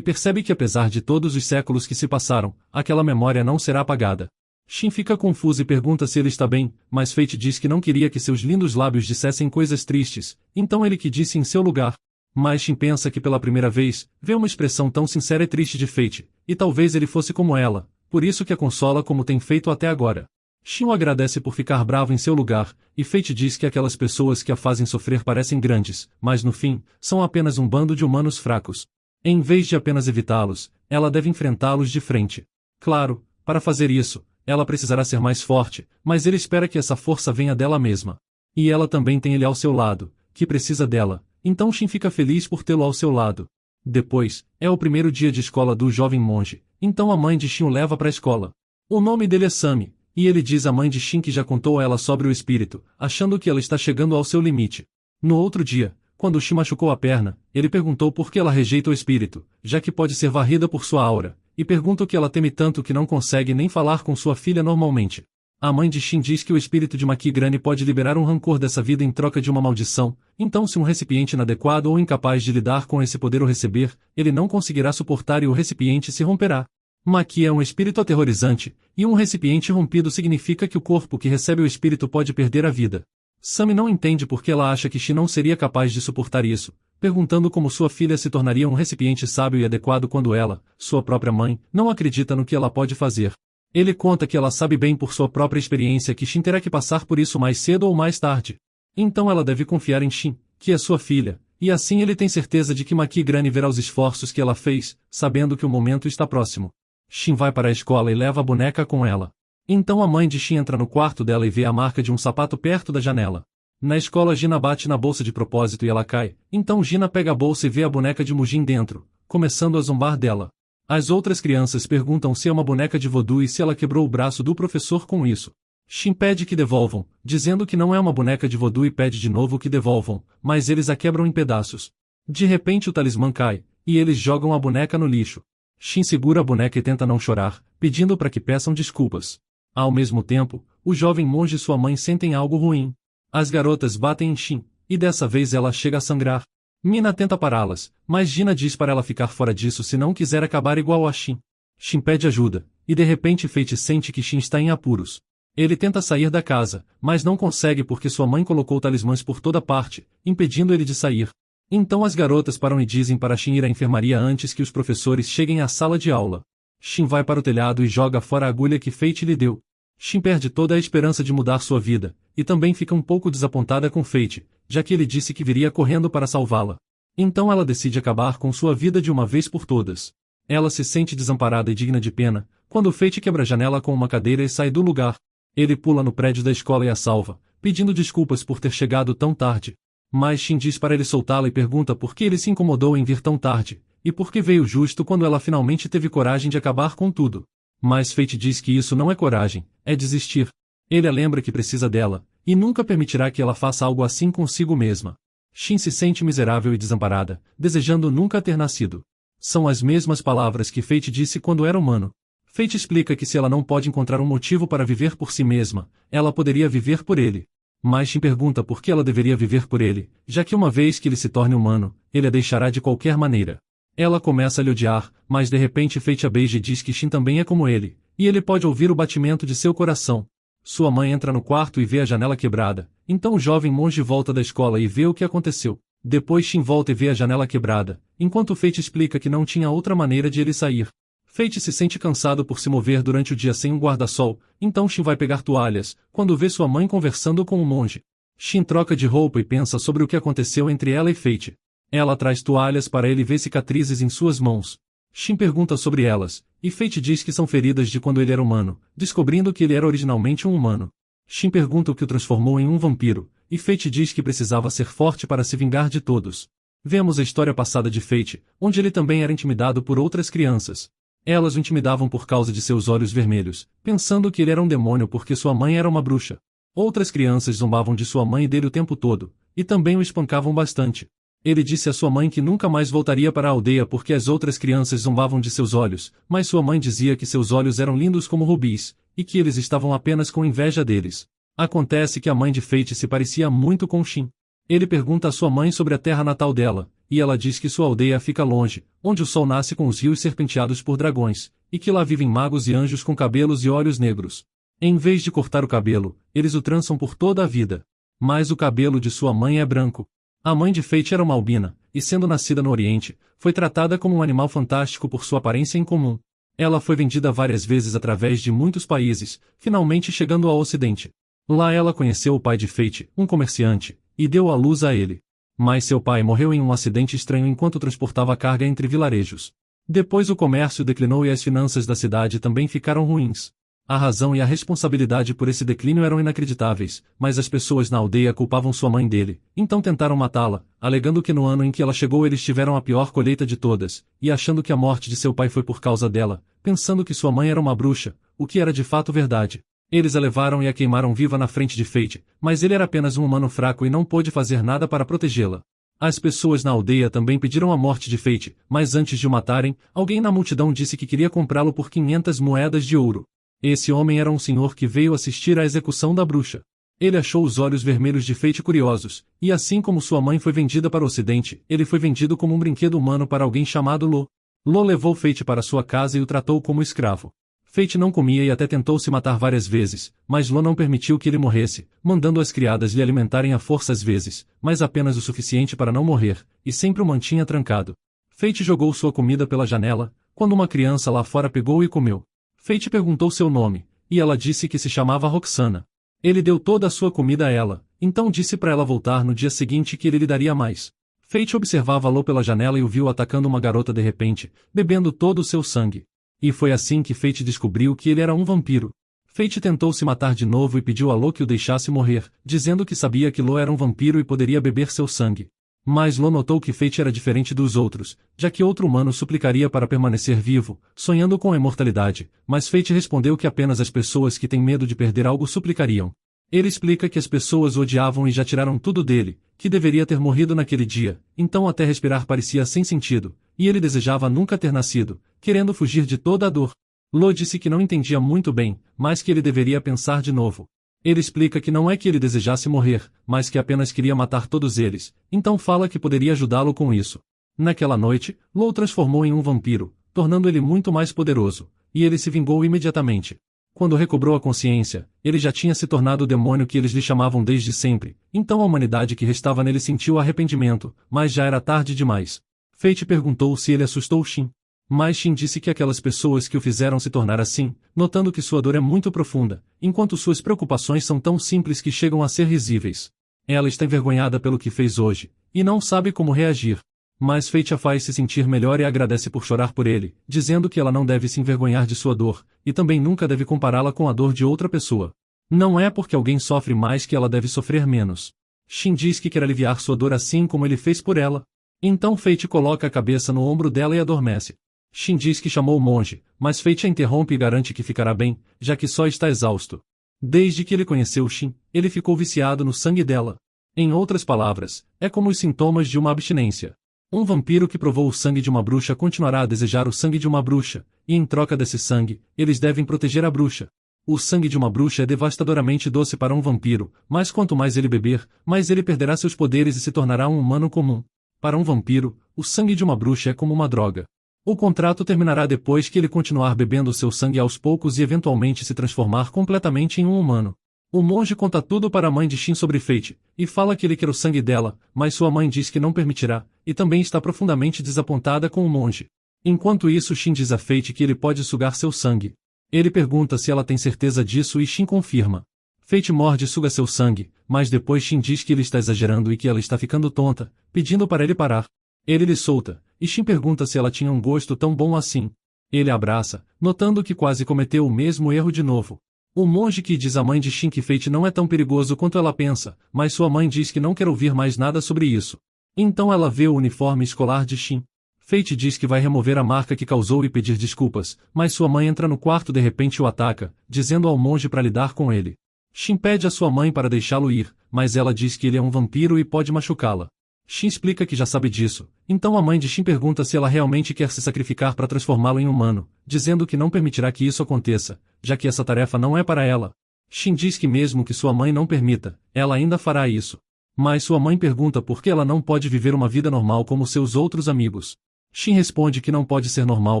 percebe que apesar de todos os séculos que se passaram, aquela memória não será apagada. Shin fica confuso e pergunta se ele está bem, mas Fate diz que não queria que seus lindos lábios dissessem coisas tristes, então ele que disse em seu lugar. Mas Shin pensa que pela primeira vez, vê uma expressão tão sincera e triste de Fate, e talvez ele fosse como ela, por isso que a consola como tem feito até agora. Shin o agradece por ficar bravo em seu lugar, e Fate diz que aquelas pessoas que a fazem sofrer parecem grandes, mas no fim, são apenas um bando de humanos fracos. Em vez de apenas evitá-los, ela deve enfrentá-los de frente. Claro, para fazer isso, ela precisará ser mais forte, mas ele espera que essa força venha dela mesma. E ela também tem ele ao seu lado, que precisa dela, então Shin fica feliz por tê-lo ao seu lado. Depois, é o primeiro dia de escola do jovem monge, então a mãe de Shin o leva para a escola. O nome dele é Sami. E ele diz à mãe de Shin que já contou a ela sobre o espírito, achando que ela está chegando ao seu limite. No outro dia, quando Shin machucou a perna, ele perguntou por que ela rejeita o espírito, já que pode ser varrida por sua aura, e pergunta o que ela teme tanto que não consegue nem falar com sua filha normalmente. A mãe de Shin diz que o espírito de Maki Grani pode liberar um rancor dessa vida em troca de uma maldição, então se um recipiente inadequado ou incapaz de lidar com esse poder o receber, ele não conseguirá suportar e o recipiente se romperá. Maki é um espírito aterrorizante, e um recipiente rompido significa que o corpo que recebe o espírito pode perder a vida. Sami não entende por que ela acha que Shin não seria capaz de suportar isso, perguntando como sua filha se tornaria um recipiente sábio e adequado quando ela, sua própria mãe, não acredita no que ela pode fazer. Ele conta que ela sabe bem por sua própria experiência que Shin terá que passar por isso mais cedo ou mais tarde. Então ela deve confiar em Shin, que é sua filha, e assim ele tem certeza de que Maki Grani verá os esforços que ela fez, sabendo que o momento está próximo. Shin vai para a escola e leva a boneca com ela. Então a mãe de Shin entra no quarto dela e vê a marca de um sapato perto da janela. Na escola Gina bate na bolsa de propósito e ela cai, então Gina pega a bolsa e vê a boneca de Mujin dentro, começando a zombar dela. As outras crianças perguntam se é uma boneca de voodoo e se ela quebrou o braço do professor com isso. Shin pede que devolvam, dizendo que não é uma boneca de voodoo e pede de novo que devolvam, mas eles a quebram em pedaços. De repente o talismã cai, e eles jogam a boneca no lixo. Shin segura a boneca e tenta não chorar, pedindo para que peçam desculpas. Ao mesmo tempo, o jovem monge e sua mãe sentem algo ruim. As garotas batem em Shin, e dessa vez ela chega a sangrar. Mina tenta pará-las, mas Gina diz para ela ficar fora disso se não quiser acabar igual a Shin. Shin pede ajuda, e de repente Fate sente que Shin está em apuros. Ele tenta sair da casa, mas não consegue porque sua mãe colocou talismãs por toda parte, impedindo ele de sair. Então as garotas param e dizem para Shin ir à enfermaria antes que os professores cheguem à sala de aula. Shin vai para o telhado e joga fora a agulha que Fate lhe deu. Shin perde toda a esperança de mudar sua vida, e também fica um pouco desapontada com Fate, já que ele disse que viria correndo para salvá-la. Então ela decide acabar com sua vida de uma vez por todas. Ela se sente desamparada e digna de pena, quando Fate quebra a janela com uma cadeira e sai do lugar. Ele pula no prédio da escola e a salva, pedindo desculpas por ter chegado tão tarde. Mas Shin diz para ele soltá-la e pergunta por que ele se incomodou em vir tão tarde, e por que veio justo quando ela finalmente teve coragem de acabar com tudo. Mas Fate diz que isso não é coragem, é desistir. Ele a lembra que precisa dela, e nunca permitirá que ela faça algo assim consigo mesma. Shin se sente miserável e desamparada, desejando nunca ter nascido. São as mesmas palavras que Fate disse quando era humano. Fate explica que se ela não pode encontrar um motivo para viver por si mesma, ela poderia viver por ele. Mas Shin pergunta por que ela deveria viver por ele, já que uma vez que ele se torne humano, ele a deixará de qualquer maneira. Ela começa a lhe odiar, mas de repente Fate a beija e diz que Shin também é como ele, e ele pode ouvir o batimento de seu coração. Sua mãe entra no quarto e vê a janela quebrada, então o jovem monge volta da escola e vê o que aconteceu. Depois Shin volta e vê a janela quebrada, enquanto Fate explica que não tinha outra maneira de ele sair. Fate se sente cansado por se mover durante o dia sem um guarda-sol, então Shin vai pegar toalhas, quando vê sua mãe conversando com o monge. Shin troca de roupa e pensa sobre o que aconteceu entre ela e Fate. Ela traz toalhas para ele ver cicatrizes em suas mãos. Shin pergunta sobre elas, e Fate diz que são feridas de quando ele era humano, descobrindo que ele era originalmente um humano. Shin pergunta o que o transformou em um vampiro, e Fate diz que precisava ser forte para se vingar de todos. Vemos a história passada de Fate, onde ele também era intimidado por outras crianças. Elas o intimidavam por causa de seus olhos vermelhos, pensando que ele era um demônio porque sua mãe era uma bruxa. Outras crianças zombavam de sua mãe e dele o tempo todo, e também o espancavam bastante. Ele disse à sua mãe que nunca mais voltaria para a aldeia porque as outras crianças zombavam de seus olhos, mas sua mãe dizia que seus olhos eram lindos como rubis, e que eles estavam apenas com inveja deles. Acontece que a mãe de Fate se parecia muito com Shin. Ele pergunta à sua mãe sobre a terra natal dela, e ela diz que sua aldeia fica longe, onde o sol nasce com os rios serpenteados por dragões, e que lá vivem magos e anjos com cabelos e olhos negros. Em vez de cortar o cabelo, eles o trançam por toda a vida. Mas o cabelo de sua mãe é branco. A mãe de Fate era uma albina, e sendo nascida no Oriente, foi tratada como um animal fantástico por sua aparência incomum. Ela foi vendida várias vezes através de muitos países, finalmente chegando ao Ocidente. Lá ela conheceu o pai de Fate, um comerciante, e deu à luz a ele. Mas seu pai morreu em um acidente estranho enquanto transportava carga entre vilarejos. Depois o comércio declinou e as finanças da cidade também ficaram ruins. A razão e a responsabilidade por esse declínio eram inacreditáveis, mas as pessoas na aldeia culpavam sua mãe dele, então tentaram matá-la, alegando que no ano em que ela chegou eles tiveram a pior colheita de todas, e achando que a morte de seu pai foi por causa dela, pensando que sua mãe era uma bruxa, o que era de fato verdade. Eles a levaram e a queimaram viva na frente de Fate, mas ele era apenas um humano fraco e não pôde fazer nada para protegê-la. As pessoas na aldeia também pediram a morte de Fate, mas antes de o matarem, alguém na multidão disse que queria comprá-lo por 500 moedas de ouro. Esse homem era um senhor que veio assistir à execução da bruxa. Ele achou os olhos vermelhos de Fate curiosos, e assim como sua mãe foi vendida para o Ocidente, ele foi vendido como um brinquedo humano para alguém chamado Lo. Lo levou Fate para sua casa e o tratou como escravo. Fate não comia e até tentou se matar várias vezes, mas Lo não permitiu que ele morresse, mandando as criadas lhe alimentarem à força às vezes, mas apenas o suficiente para não morrer, e sempre o mantinha trancado. Fate jogou sua comida pela janela, quando uma criança lá fora pegou e comeu. Fate perguntou seu nome, e ela disse que se chamava Roxana. Ele deu toda a sua comida a ela, então disse para ela voltar no dia seguinte que ele lhe daria mais. Fate observava Lo pela janela e o viu atacando uma garota de repente, bebendo todo o seu sangue. E foi assim que Fate descobriu que ele era um vampiro. Fate tentou se matar de novo e pediu a Lo que o deixasse morrer, dizendo que sabia que Lo era um vampiro e poderia beber seu sangue. Mas Lo notou que Fate era diferente dos outros, já que outro humano suplicaria para permanecer vivo, sonhando com a imortalidade, mas Fate respondeu que apenas as pessoas que têm medo de perder algo suplicariam. Ele explica que as pessoas o odiavam e já tiraram tudo dele, que deveria ter morrido naquele dia, então até respirar parecia sem sentido, e ele desejava nunca ter nascido, querendo fugir de toda a dor. Lo disse que não entendia muito bem, mas que ele deveria pensar de novo. Ele explica que não é que ele desejasse morrer, mas que apenas queria matar todos eles, então fala que poderia ajudá-lo com isso. Naquela noite, Lo o transformou em um vampiro, tornando ele muito mais poderoso, e ele se vingou imediatamente. Quando recobrou a consciência, ele já tinha se tornado o demônio que eles lhe chamavam desde sempre, então a humanidade que restava nele sentiu arrependimento, mas já era tarde demais. Fate perguntou se ele assustou Shin. Mas Shin disse que aquelas pessoas que o fizeram se tornar assim, notando que sua dor é muito profunda, enquanto suas preocupações são tão simples que chegam a ser risíveis. Ela está envergonhada pelo que fez hoje, e não sabe como reagir. Mas Fate a faz se sentir melhor e agradece por chorar por ele, dizendo que ela não deve se envergonhar de sua dor, e também nunca deve compará-la com a dor de outra pessoa. Não é porque alguém sofre mais que ela deve sofrer menos. Shin diz que quer aliviar sua dor assim como ele fez por ela. Então Fate coloca a cabeça no ombro dela e adormece. Shin diz que chamou o monge, mas Fate a interrompe e garante que ficará bem, já que só está exausto. Desde que ele conheceu Shin, ele ficou viciado no sangue dela. Em outras palavras, é como os sintomas de uma abstinência. Um vampiro que provou o sangue de uma bruxa continuará a desejar o sangue de uma bruxa, e em troca desse sangue, eles devem proteger a bruxa. O sangue de uma bruxa é devastadoramente doce para um vampiro, mas quanto mais ele beber, mais ele perderá seus poderes e se tornará um humano comum. Para um vampiro, o sangue de uma bruxa é como uma droga. O contrato terminará depois que ele continuar bebendo seu sangue aos poucos e eventualmente se transformar completamente em um humano. O monge conta tudo para a mãe de Shin sobre Fate, e fala que ele quer o sangue dela, mas sua mãe diz que não permitirá, e também está profundamente desapontada com o monge. Enquanto isso Shin diz a Fate que ele pode sugar seu sangue. Ele pergunta se ela tem certeza disso e Shin confirma. Fate morde e suga seu sangue, mas depois Shin diz que ele está exagerando e que ela está ficando tonta, pedindo para ele parar. Ele lhe solta, e Shin pergunta se ela tinha um gosto tão bom assim. Ele a abraça, notando que quase cometeu o mesmo erro de novo. O monge que diz à mãe de Shin que Fate não é tão perigoso quanto ela pensa, mas sua mãe diz que não quer ouvir mais nada sobre isso. Então ela vê o uniforme escolar de Shin. Fate diz que vai remover a marca que causou e pedir desculpas, mas sua mãe entra no quarto de repente e o ataca, dizendo ao monge para lidar com ele. Shin pede à sua mãe para deixá-lo ir, mas ela diz que ele é um vampiro e pode machucá-la. Xin explica que já sabe disso, então a mãe de Xin pergunta se ela realmente quer se sacrificar para transformá-lo em humano, dizendo que não permitirá que isso aconteça, já que essa tarefa não é para ela. Xin diz que mesmo que sua mãe não permita, ela ainda fará isso. Mas sua mãe pergunta por que ela não pode viver uma vida normal como seus outros amigos. Xin responde que não pode ser normal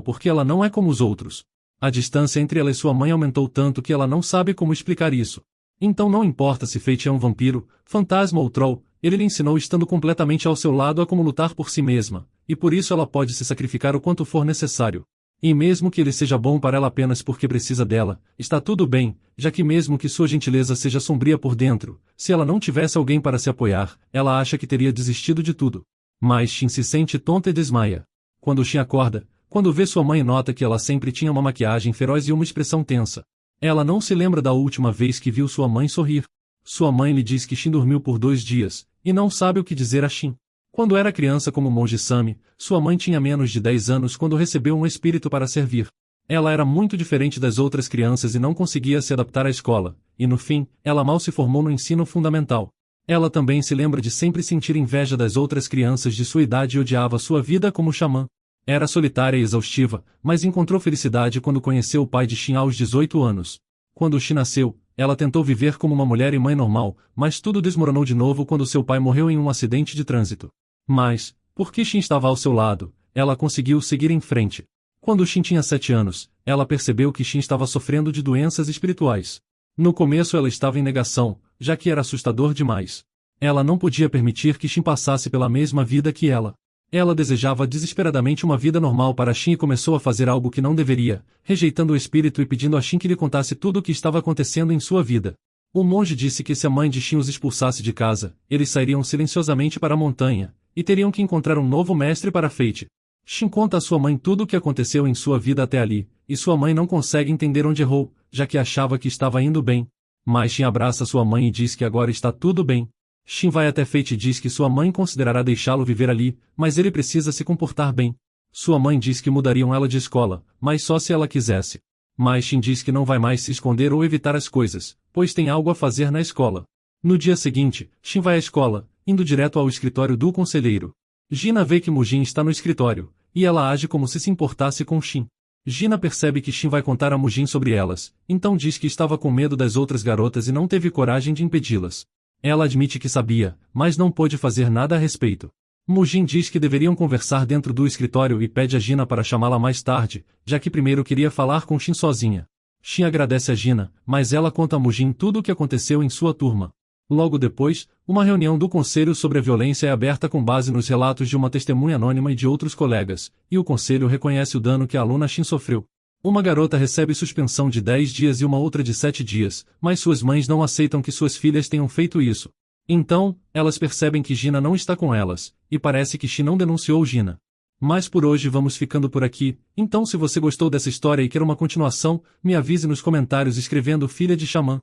porque ela não é como os outros. A distância entre ela e sua mãe aumentou tanto que ela não sabe como explicar isso. Então não importa se Fate é um vampiro, fantasma ou troll, ele lhe ensinou estando completamente ao seu lado a como lutar por si mesma, e por isso ela pode se sacrificar o quanto for necessário. E mesmo que ele seja bom para ela apenas porque precisa dela, está tudo bem, já que mesmo que sua gentileza seja sombria por dentro, se ela não tivesse alguém para se apoiar, ela acha que teria desistido de tudo. Mas Xin se sente tonta e desmaia. Quando Xin acorda, quando vê sua mãe nota que ela sempre tinha uma maquiagem feroz e uma expressão tensa. Ela não se lembra da última vez que viu sua mãe sorrir. Sua mãe lhe diz que Xin dormiu por 2 dias, e não sabe o que dizer a Xin. Quando era criança como monge Sami, sua mãe tinha menos de 10 anos quando recebeu um espírito para servir. Ela era muito diferente das outras crianças e não conseguia se adaptar à escola, e no fim, ela mal se formou no ensino fundamental. Ela também se lembra de sempre sentir inveja das outras crianças de sua idade e odiava sua vida como xamã. Era solitária e exaustiva, mas encontrou felicidade quando conheceu o pai de Xin aos 18 anos. Quando Xin nasceu, ela tentou viver como uma mulher e mãe normal, mas tudo desmoronou de novo quando seu pai morreu em um acidente de trânsito. Mas, porque Xin estava ao seu lado, ela conseguiu seguir em frente. Quando Xin tinha 7 anos, ela percebeu que Xin estava sofrendo de doenças espirituais. No começo ela estava em negação, já que era assustador demais. Ela não podia permitir que Xin passasse pela mesma vida que ela. Ela desejava desesperadamente uma vida normal para Xin e começou a fazer algo que não deveria, rejeitando o espírito e pedindo a Xin que lhe contasse tudo o que estava acontecendo em sua vida. O monge disse que se a mãe de Xin os expulsasse de casa, eles sairiam silenciosamente para a montanha, e teriam que encontrar um novo mestre para Fate. Xin conta a sua mãe tudo o que aconteceu em sua vida até ali, e sua mãe não consegue entender onde errou, já que achava que estava indo bem. Mas Xin abraça sua mãe e diz que agora está tudo bem. Xin vai até Fate e diz que sua mãe considerará deixá-lo viver ali, mas ele precisa se comportar bem. Sua mãe diz que mudariam ela de escola, mas só se ela quisesse. Mas Xin diz que não vai mais se esconder ou evitar as coisas, pois tem algo a fazer na escola. No dia seguinte, Xin vai à escola, indo direto ao escritório do conselheiro. Gina vê que Mujin está no escritório, e ela age como se importasse com Xin. Gina percebe que Xin vai contar a Mujin sobre elas, então diz que estava com medo das outras garotas e não teve coragem de impedi-las. Ela admite que sabia, mas não pôde fazer nada a respeito. Mujin diz que deveriam conversar dentro do escritório e pede a Gina para chamá-la mais tarde, já que primeiro queria falar com Xin sozinha. Xin agradece a Gina, mas ela conta a Mujin tudo o que aconteceu em sua turma. Logo depois, uma reunião do conselho sobre a violência é aberta com base nos relatos de uma testemunha anônima e de outros colegas, e o conselho reconhece o dano que a aluna Xin sofreu. Uma garota recebe suspensão de 10 dias e uma outra de 7 dias, mas suas mães não aceitam que suas filhas tenham feito isso. Então, elas percebem que Gina não está com elas, e parece que Xin não denunciou Gina. Mas por hoje vamos ficando por aqui, então se você gostou dessa história e quer uma continuação, me avise nos comentários escrevendo Filha de Xamã.